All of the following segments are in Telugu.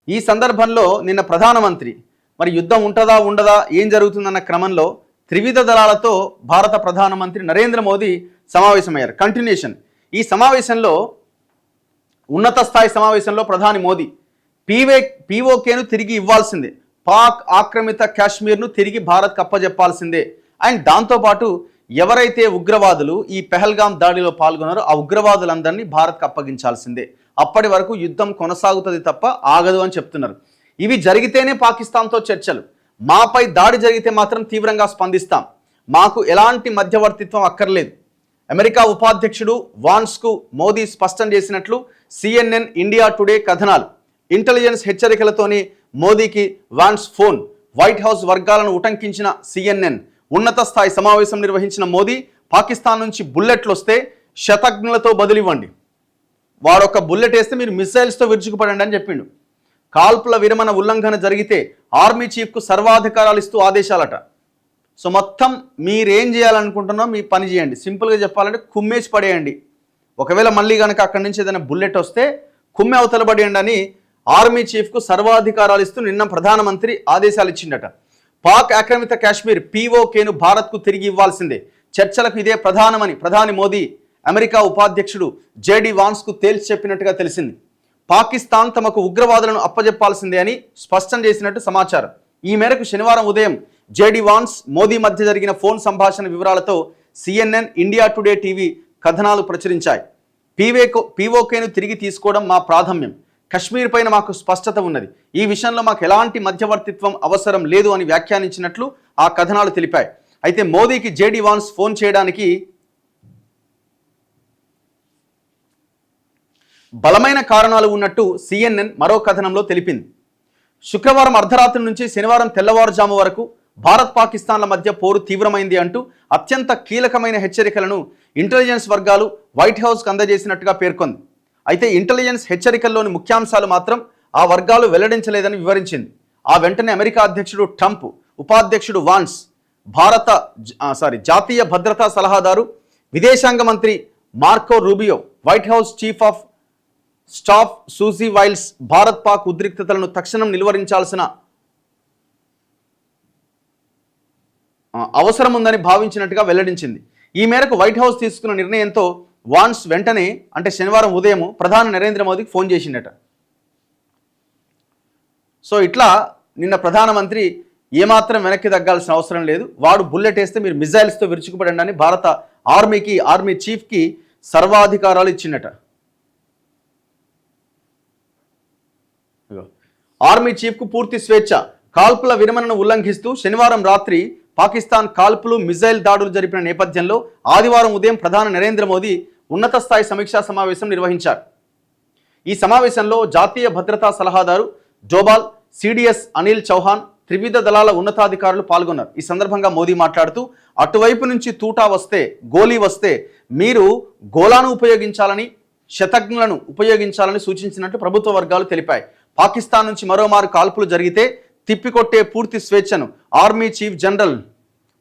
ఈ సందర్భంలో నిన్న ప్రధానమంత్రి మరి యుద్ధం ఉంటుందా ఉండదా ఏం జరుగుతుందన్న క్రమంలో త్రివిధ దళాలతో భారత ప్రధానమంత్రి నరేంద్ర మోదీ సమావేశమయ్యారు. కంటిన్యూషన్. ఈ సమావేశంలో ఉన్నత స్థాయి సమావేశంలో ప్రధాని మోదీ పీఓకేను తిరిగి ఇవ్వాల్సిందే, పాక్ ఆక్రమిత కాశ్మీర్ను తిరిగి భారత్కు అప్పజెప్పాల్సిందే, అండ్ దాంతోపాటు ఎవరైతే ఉగ్రవాదులు ఈ పెహల్గాం దాడిలో పాల్గొన్నారో ఆ ఉగ్రవాదులందరినీ భారత్కు అప్పగించాల్సిందే, అప్పటి వరకు యుద్ధం కొనసాగుతుంది తప్ప ఆగదు అని చెప్తున్నారు. ఇవి జరిగితేనే పాకిస్తాన్తో చర్చలు, మాపై దాడి జరిగితే మాత్రం తీవ్రంగా స్పందిస్తాం, మాకు ఎలాంటి మధ్యవర్తిత్వం అక్కర్లేదు. అమెరికా ఉపాధ్యక్షుడు వాన్స్కు మోదీ స్పష్టం చేసినట్లు సిఎన్ఎన్ ఇండియా టుడే కథనాలు. ఇంటెలిజెన్స్ హెచ్చరికలతోనే మోదీకి వాన్స్ ఫోన్. వైట్ హౌస్ వర్గాలను ఉటంకించిన సిఎన్ఎన్. ఉన్నత స్థాయి సమావేశం నిర్వహించిన మోదీ పాకిస్తాన్ నుంచి బుల్లెట్లు వస్తే శతఘ్నులతో బదులివ్వండి, వాడొక బుల్లెట్ వేస్తే మీరు మిసైల్స్తో విరుచుకుపడండి అని చెప్పిండు. కాల్పుల విరమణ ఉల్లంఘన జరిగితే ఆర్మీ చీఫ్కు సర్వాధికారాలు ఇస్తూ ఆదేశాలట. సో మొత్తం మీరేం చేయాలనుకుంటున్నా మీ పని చేయండి, సింపుల్గా చెప్పాలంటే కుమ్మేసి పడేయండి. ఒకవేళ మళ్ళీ కనుక అక్కడి నుంచి ఏదైనా బుల్లెట్ వస్తే కుమ్మె అవతల పడేయండి అని ఆర్మీ చీఫ్కు సర్వాధికారాలు ఇస్తూ నిన్న ప్రధానమంత్రి ఆదేశాలు ఇచ్చిండట. పాక్ ఆక్రమిత కాశ్మీర్ పీఓకేను భారత్కు తిరిగి ఇవ్వాల్సిందే, చర్చలకు ఇదే ప్రధానమని ప్రధాని మోదీ అమెరికా ఉపాధ్యక్షుడు జేడీ వాన్స్కు తేల్చి చెప్పినట్టుగా తెలిసింది. పాకిస్తాన్ తమకు ఉగ్రవాదులను అప్పజెప్పాల్సిందే అని స్పష్టం చేసినట్టు సమాచారం. ఈ మేరకు శనివారం ఉదయం జేడీ వాన్స్ మోదీ మధ్య జరిగిన ఫోన్ సంభాషణ వివరాలతో సిఎన్ఎన్ ఇండియా టుడే టీవీ కథనాలు ప్రచురించాయి. పీఓకేను తిరిగి తీసుకోవడం మా ప్రాధాన్యం, కశ్మీర్ పైన మాకు స్పష్టత ఉన్నది, ఈ విషయంలో మాకు ఎలాంటి మధ్యవర్తిత్వం అవసరం లేదు అని వ్యాఖ్యానించినట్లు ఆ కథనాలు తెలిపాయి. అయితే మోదీకి జేడీ వాన్స్ ఫోన్ చేయడానికి బలమైన కారణాలు ఉన్నట్టు సిఎన్ఎన్ మరో కథనంలో తెలిపింది. శుక్రవారం అర్ధరాత్రి నుంచి శనివారం తెల్లవారుజాము వరకు భారత్ పాకిస్తాన్ల మధ్య పోరు తీవ్రమైంది అంటూ అత్యంత కీలకమైన హెచ్చరికలను ఇంటెలిజెన్స్ వర్గాలు వైట్ హౌస్కు అందజేసినట్టుగా పేర్కొంది. అయితే ఇంటెలిజెన్స్ హెచ్చరికల్లోని ముఖ్యాంశాలు మాత్రం ఆ వర్గాలు వెల్లడించలేదని వివరించింది. ఆ వెంటనే అమెరికా అధ్యక్షుడు ట్రంప్, ఉపాధ్యక్షుడు వాన్స్, జాతీయ భద్రతా సలహాదారు విదేశాంగ మంత్రి Marco Rubio, White House chief of staff Susie Wiles Bharat Pak ఉద్రిక్తతలను తక్షణం నిలువరించాల్సిన అవసరం ఉందని భావించినట్టుగా వెల్లడించింది. ఈ మేరకు వైట్ హౌస్ తీసుకున్న నిర్ణయంతో వాన్స్ వెంటనే అంటే శనివారం ఉదయం ప్రధాని నరేంద్ర మోదీకి ఫోన్ చేసిండట. సో ఇట్లా నిన్న ప్రధానమంత్రి ఏమాత్రం వెనక్కి తగ్గాల్సిన అవసరం లేదు, వాడు బుల్లెట్ వేస్తే మీరు మిజైల్స్తో విరుచుకుపడండి అని భారత ఆర్మీ చీఫ్కి సర్వాధికారాలు ఇచ్చిండట. ఆర్మీ చీఫ్కు పూర్తి స్వేచ్ఛ. కాల్పుల విరమణను ఉల్లంఘిస్తూ శనివారం రాత్రి పాకిస్తాన్ కాల్పులు మిజైల్ దాడులు జరిపిన నేపథ్యంలో ఆదివారం ఉదయం ప్రధాని నరేంద్ర మోదీ ఉన్నత స్థాయి సమీక్షా సమావేశం నిర్వహించారు. ఈ సమావేశంలో జాతీయ భద్రతా సలహాదారు డోబాల్, సిడిఎస్ అనిల్ చౌహాన్, త్రివిధ దళాల ఉన్నతాధికారులు పాల్గొన్నారు. ఈ సందర్భంగా మోదీ మాట్లాడుతూ అటువైపు నుంచి తూటా వస్తే, గోలీ వస్తే మీరు గోలాను ఉపయోగించాలని, శతఘ్నులను ఉపయోగించాలని సూచించినట్టు ప్రభుత్వ వర్గాలు తెలిపాయి. పాకిస్తాన్ నుంచి మరోమారు కాల్పులు జరిగితే తిప్పికొట్టే పూర్తి స్వేచ్ఛను ఆర్మీ చీఫ్ జనరల్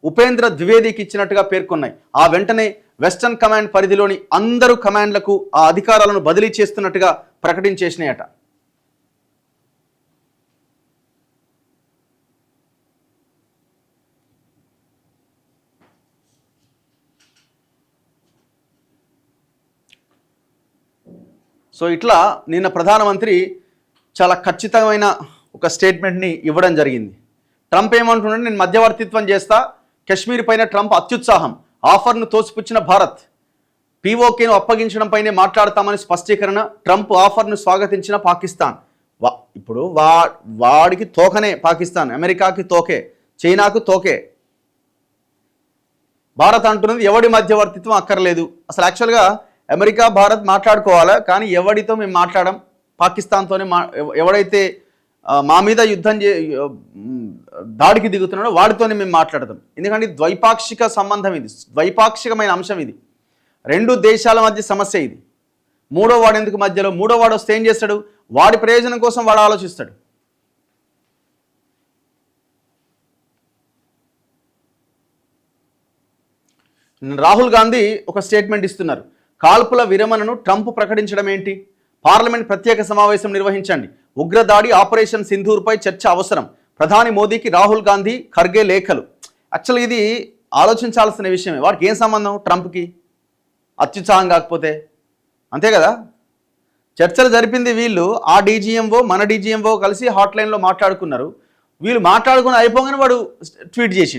ఉపేంద్ర ద్వివేదికి ఇచ్చినట్టుగా పేర్కొన్నాయి. ఆ వెంటనే వెస్టర్న్ కమాండ్ పరిధిలోని అందరూ కమాండ్లకు ఆ అధికారాలను బదిలీ చేస్తున్నట్టుగా ప్రకటించేసినాయట. సో ఇట్లా నిన్న ప్రధానమంత్రి చాలా ఖచ్చితమైన ఒక స్టేట్మెంట్ని ఇవ్వడం జరిగింది. ట్రంప్ ఏమంటున్నాడు, నేను మధ్యవర్తిత్వం చేస్తా, కశ్మీర్ పైన ట్రంప్ అత్యుత్సాహం, ఆఫర్ను తోసిపుచ్చిన భారత్, పీఓకేను అప్పగించడంపైనే మాట్లాడతామని స్పష్టీకరణ, ట్రంప్ ఆఫర్ను స్వాగతించిన పాకిస్తాన్. ఇప్పుడు వాడికి తోకనే పాకిస్తాన్, అమెరికాకి తోకే, చైనాకు తోకే. భారత్ అంటున్నది ఎవడి మధ్యవర్తిత్వం అక్కర్లేదు. అసలు యాక్చువల్గా అమెరికా భారత్ మాట్లాడుకోవాలా, కానీ ఎవడితో మేము మాట్లాడడం, పాకిస్తాన్తోనే ఎవడైతే మా మీద యుద్ధం దాడికి దిగుతున్నాడో వాడితోనే మేము మాట్లాడతాం. ఎందుకంటే ద్వైపాక్షిక సంబంధం, ఇది ద్వైపాక్షికమైన అంశం, ఇది రెండు దేశాల మధ్య సమస్య. ఇది మూడో వాడు ఎందుకు మధ్యలో? మూడో వాడు వస్తే ఏం చేస్తాడు? వాడి ప్రయోజనం కోసం వాడు ఆలోచిస్తాడు. రాహుల్ గాంధీ ఒక స్టేట్మెంట్ ఇస్తున్నారు. కాల్పుల విరమణను ట్రంప్ ప్రకటించడం ఏంటి? పార్లమెంట్ ప్రత్యేక సమావేశం నిర్వహించండి, ఉగ్రదాడి ఆపరేషన్ సింధూర్పై చర్చ అవసరం, ప్రధాని మోదీకి రాహుల్ గాంధీ ఖర్గే లేఖలు. యాక్చువల్గా ఇది ఆలోచించాల్సిన విషయమే. వాడికి ఏం సంబంధం ట్రంప్కి? అత్యుత్సాహం కాకపోతే అంతే కదా. చర్చలు జరిపింది వీళ్ళు, ఆ డీజీఎంఓ మన డీజీఎంఓ కలిసి హాట్ లైన్లో మాట్లాడుకున్నారు. వీళ్ళు మాట్లాడుకుని అయిపోగానే వాడు ట్వీట్ చేసి